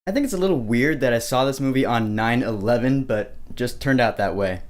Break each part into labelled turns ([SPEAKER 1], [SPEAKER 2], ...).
[SPEAKER 1] I think it's a little weird that I saw this movie on 9/11, but just turned out that way.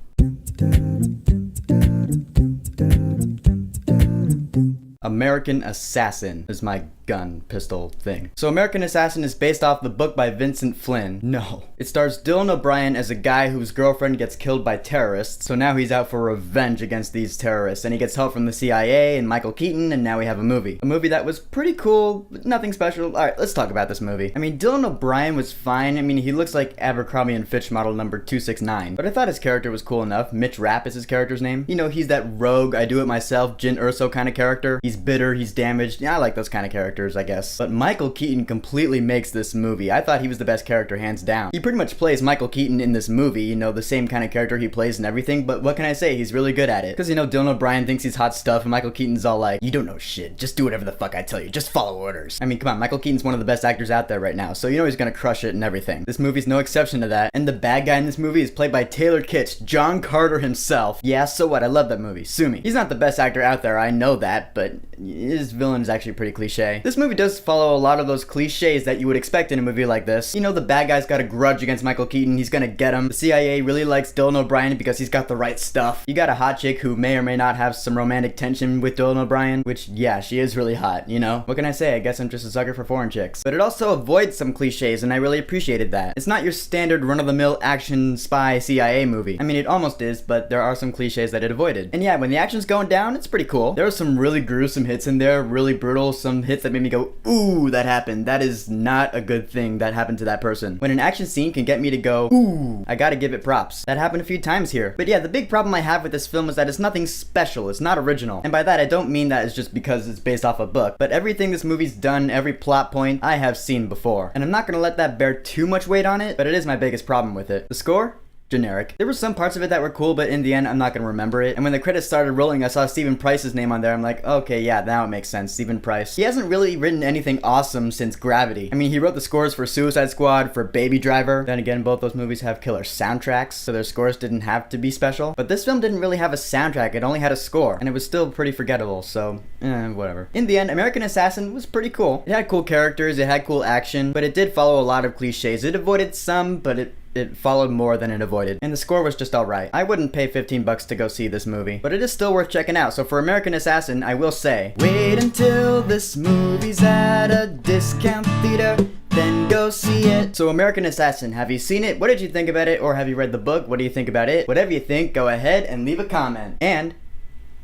[SPEAKER 1] American Assassin is my gun pistol thing. So American Assassin is based off the book by Vincent Flynn. No. It stars Dylan O'Brien as a guy whose girlfriend gets killed by terrorists, so now he's out for revenge against these terrorists, and he gets help from the CIA and Michael Keaton, and now we have a movie. A movie that was pretty cool, but nothing special. Alright, let's talk about this movie. I mean, Dylan O'Brien was fine. I mean, he looks like Abercrombie and Fitch model number 269, but I thought his character was cool enough. Mitch Rapp is his character's name. You know, he's that rogue, I-do-it-myself, Jin Urso kind of character. He's bitter, he's damaged. Yeah, I like those kind of characters, I guess. But Michael Keaton completely makes this movie. I thought he was the best character, hands down. He pretty much plays Michael Keaton in this movie, you know, the same kind of character he plays and everything, but what can I say? He's really good at it. Because, you know, Dylan O'Brien thinks he's hot stuff, and Michael Keaton's all like, you don't know shit, just do whatever the fuck I tell you, just follow orders. I mean, come on, Michael Keaton's one of the best actors out there right now, so you know he's gonna crush it and everything. This movie's no exception to that, and the bad guy in this movie is played by Taylor Kitsch, John Carter himself. Yeah, so what? I love that movie. Sue me. He's not the best actor out there, I know that, but his villain is actually pretty cliche. This movie does follow a lot of those cliches that you would expect in a movie like this. You know, the bad guy's got a grudge against Michael Keaton, he's gonna get him. The CIA really likes Dylan O'Brien because he's got the right stuff. You got a hot chick who may or may not have some romantic tension with Dylan O'Brien, which, yeah, she is really hot, you know? What can I say? I guess I'm just a sucker for foreign chicks. But it also avoids some cliches, and I really appreciated that. It's not your standard run-of-the-mill action spy CIA movie. I mean, it almost is, but there are some cliches that it avoided. And yeah, when the action's going down, it's pretty cool. There are some really gruesome hits in there, really brutal, some hits that made me go, ooh, that happened. That is not a good thing that happened to that person. When an action scene can get me to go, ooh, I gotta give it props. That happened a few times here. But yeah, the big problem I have with this film is that it's nothing special. It's not original. And by that, I don't mean that it's just because it's based off a book, but everything this movie's done, every plot point, I have seen before. And I'm not gonna let that bear too much weight on it, but it is my biggest problem with it. The score? Generic. There were some parts of it that were cool, but in the end, I'm not gonna remember it. And when the credits started rolling, I saw Stephen Price's name on there. I'm like, okay, yeah, now it makes sense. Stephen Price. He hasn't really written anything awesome since Gravity. I mean, he wrote the scores for Suicide Squad, for Baby Driver. Then again, both those movies have killer soundtracks, so their scores didn't have to be special. But this film didn't really have a soundtrack, it only had a score, and it was still pretty forgettable, so, whatever. In the end, American Assassin was pretty cool. It had cool characters, it had cool action, but it did follow a lot of cliches. It avoided some, but it followed more than it avoided, and the score was just alright. I wouldn't pay $15 to go see this movie, but it is still worth checking out. So for American Assassin, I will say, wait until this movie's at a discount theater, then go see it. So American Assassin, have you seen it? What did you think about it? Or have you read the book? What do you think about it? Whatever you think, go ahead and leave a comment. And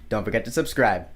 [SPEAKER 1] don't forget to subscribe.